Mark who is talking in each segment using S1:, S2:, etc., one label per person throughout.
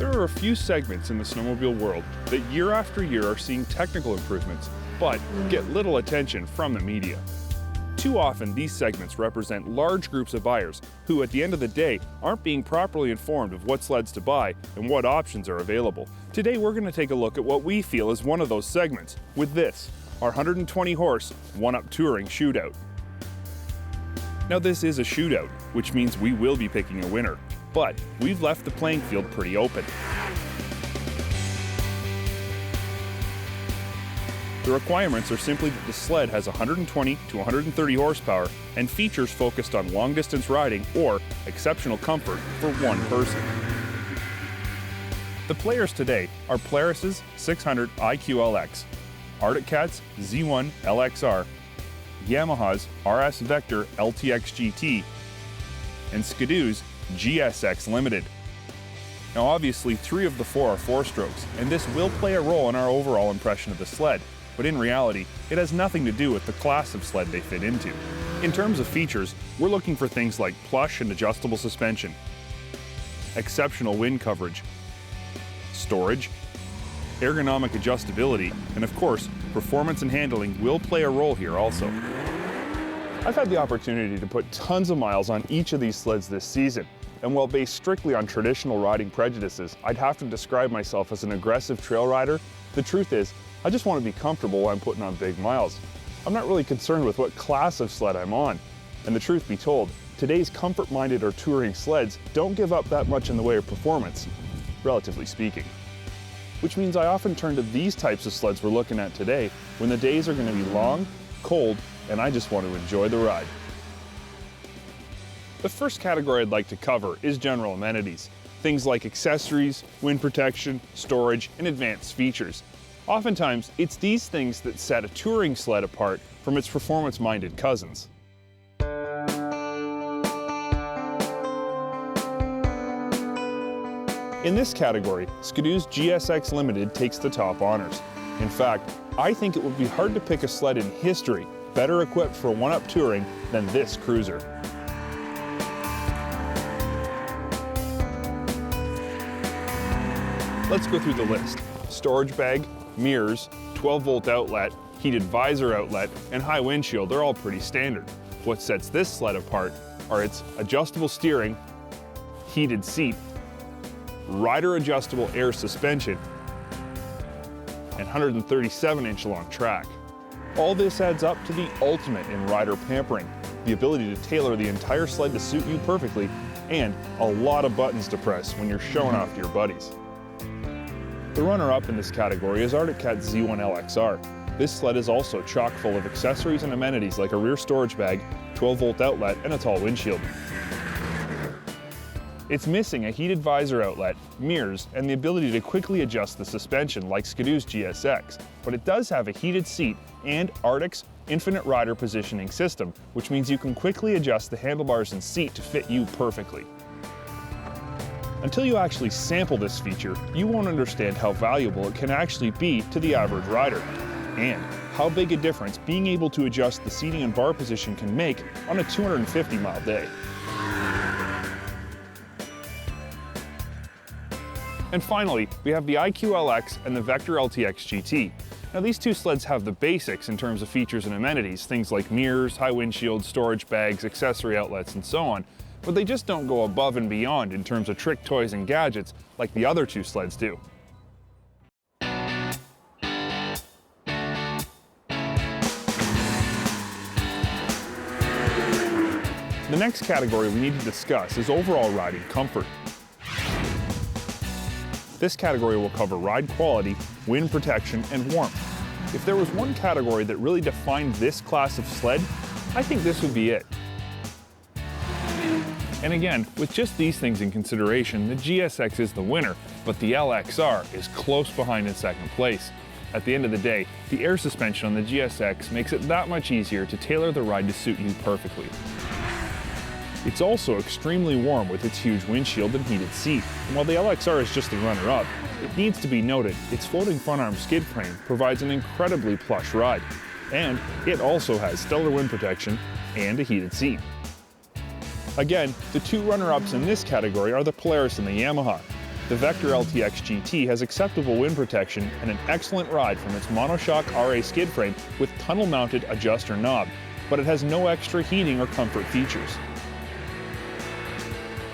S1: There are a few segments in the snowmobile world that year after year are seeing technical improvements, but get little attention from the media. Too often, these segments represent large groups of buyers who, at the end of the day, aren't being properly informed of what sleds to buy and what options are available. Today, we're going to take a look at what we feel is one of those segments with this, our 120 horse, one-up touring Shootout. Now, this is a shootout, which means we will be picking a winner, but we've left the playing field pretty open. The requirements are simply that the sled has 120 to 130 horsepower and features focused on long-distance riding or exceptional comfort for one person. The players today are Polaris's 600 IQLX, Arctic Cat's Z1 LXR, Yamaha's RS Vector LTX GT, and Skidoo's GSX Limited. Now obviously 3 of the 4 are 4-strokes, and this will play a role in our overall impression of the sled, but in reality, it has nothing to do with the class of sled they fit into. In terms of features, we're looking for things like plush and adjustable suspension, exceptional wind coverage, storage, ergonomic adjustability, and of course, performance and handling will play a role here also. I've had the opportunity to put tons of miles on each of these sleds this season, and while based strictly on traditional riding prejudices, I'd have to describe myself as an aggressive trail rider. The truth is, I just want to be comfortable while I'm putting on big miles. I'm not really concerned with what class of sled I'm on. And the truth be told, today's comfort-minded or touring sleds don't give up that much in the way of performance, relatively speaking. Which means I often turn to these types of sleds we're looking at today when the days are going to be long, cold, and I just want to enjoy the ride. The first category I'd like to cover is general amenities. Things like accessories, wind protection, storage, and advanced features. Oftentimes, it's these things that set a touring sled apart from its performance-minded cousins. In this category, Skidoo's GSX Limited takes the top honors. In fact, I think it would be hard to pick a sled in history better equipped for one-up touring than this cruiser. Let's go through the list. Storage bag, mirrors, 12-volt outlet, heated visor outlet, and high windshield, they're all pretty standard. What sets this sled apart are its adjustable steering, heated seat, rider adjustable air suspension, and 137-inch long track. All this adds up to the ultimate in rider pampering, the ability to tailor the entire sled to suit you perfectly, and a lot of buttons to press when you're showing off to your buddies. The runner-up in this category is Arctic Cat Z1 LXR. This sled is also chock full of accessories and amenities like a rear storage bag, 12-volt outlet, and a tall windshield. It's missing a heated visor outlet, mirrors, and the ability to quickly adjust the suspension like Skidoo's GSX, but it does have a heated seat and Arctic's infinite rider positioning system, which means you can quickly adjust the handlebars and seat to fit you perfectly. Until you actually sample this feature, you won't understand how valuable it can actually be to the average rider, and how big a difference being able to adjust the seating and bar position can make on a 250-mile day. And finally, we have the IQLX and the Vector LTX GT. Now these two sleds have the basics in terms of features and amenities, things like mirrors, high windshield, storage bags, accessory outlets, and so on, but they just don't go above and beyond in terms of trick toys and gadgets like the other two sleds do. The next category we need to discuss is overall riding comfort. This category will cover ride quality, wind protection, and warmth. If there was one category that really defined this class of sled, I think this would be it. And again, with just these things in consideration, the GSX is the winner, but the LXR is close behind in second place. At the end of the day, the air suspension on the GSX makes it that much easier to tailor the ride to suit you perfectly. It's also extremely warm with its huge windshield and heated seat, and while the LXR is just the runner-up, it needs to be noted its floating front arm skid frame provides an incredibly plush ride, and it also has stellar wind protection and a heated seat. Again, the two runner-ups in this category are the Polaris and the Yamaha. The Vector LTX GT has acceptable wind protection and an excellent ride from its monoshock RA skid frame with tunnel-mounted adjuster knob, but it has no extra heating or comfort features.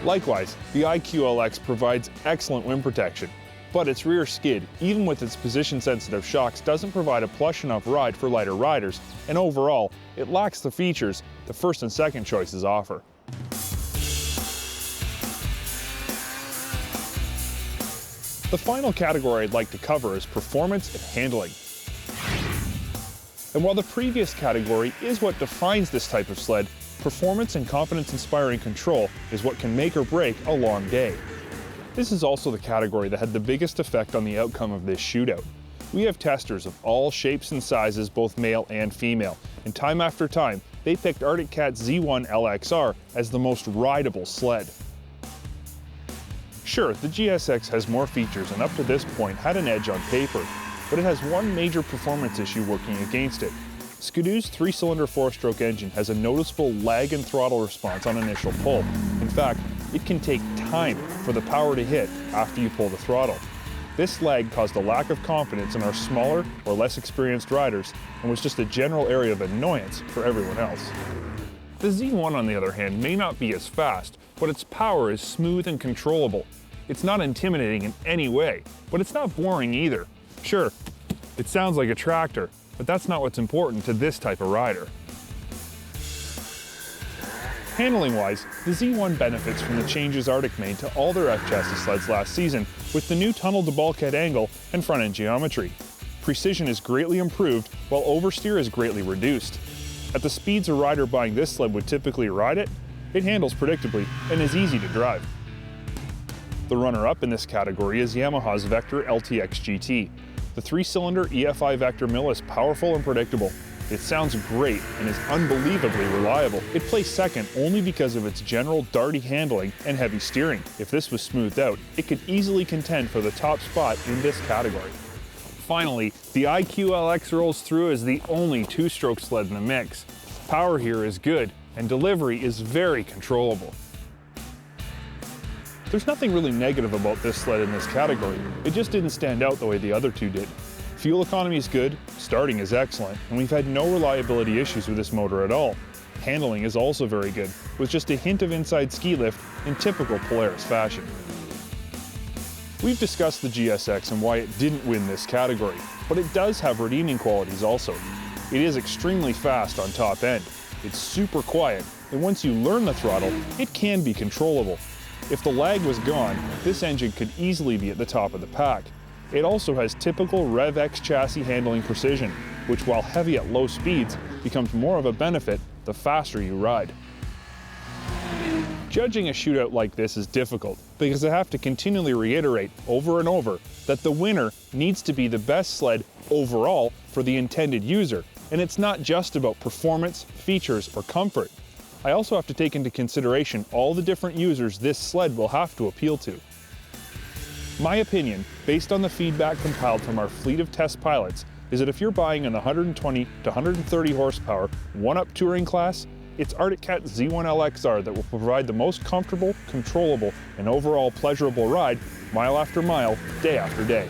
S1: Likewise, the IQLX provides excellent wind protection, but its rear skid, even with its position-sensitive shocks, doesn't provide a plush enough ride for lighter riders, and overall, it lacks the features the first and second choices offer. The final category I'd like to cover is performance and handling. And while the previous category is what defines this type of sled, performance and confidence-inspiring control is what can make or break a long day. This is also the category that had the biggest effect on the outcome of this shootout. We have testers of all shapes and sizes, both male and female, and time after time, they picked Arctic Cat Z1 LXR as the most rideable sled. Sure, the GSX has more features and up to this point had an edge on paper, but it has one major performance issue working against it. Skidoo's 3-cylinder 4-stroke engine has a noticeable lag and throttle response on initial pull. In fact, it can take time for the power to hit after you pull the throttle. This lag caused a lack of confidence in our smaller or less experienced riders and was just a general area of annoyance for everyone else. The Z1, on the other hand, may not be as fast, but its power is smooth and controllable. It's not intimidating in any way, but it's not boring either. Sure, it sounds like a tractor, but that's not what's important to this type of rider. Handling-wise, the Z1 benefits from the changes Arctic made to all their F-chassis sleds last season with the new tunnel-to-bulkhead angle and front-end geometry. Precision is greatly improved, while oversteer is greatly reduced. At the speeds a rider buying this sled would typically ride it, it handles predictably and is easy to drive. The runner-up in this category is Yamaha's Vector LTX GT. The 3-cylinder EFI Vector mill is powerful and predictable. It sounds great and is unbelievably reliable. It placed second only because of its general darty handling and heavy steering. If this was smoothed out, it could easily contend for the top spot in this category. Finally, the IQLX rolls through as the only 2-stroke sled in the mix. Power here is good, and delivery is very controllable. There's nothing really negative about this sled in this category, it just didn't stand out the way the other two did. Fuel economy is good, starting is excellent, and we've had no reliability issues with this motor at all. Handling is also very good, with just a hint of inside ski lift in typical Polaris fashion. We've discussed the GSX and why it didn't win this category, but it does have redeeming qualities also. It is extremely fast on top end, it's super quiet, and once you learn the throttle, it can be controllable. If the lag was gone, this engine could easily be at the top of the pack. It also has typical Rev X chassis handling precision, which while heavy at low speeds, becomes more of a benefit the faster you ride. Judging a shootout like this is difficult, because I have to continually reiterate over and over that the winner needs to be the best sled overall for the intended user, and it's not just about performance, features, or comfort. I also have to take into consideration all the different users this sled will have to appeal to. My opinion, based on the feedback compiled from our fleet of test pilots, is that if you're buying an 120 to 130 horsepower, one-up touring class, it's Arctic Cat Z1 LXR that will provide the most comfortable, controllable, and overall pleasurable ride mile after mile, day after day.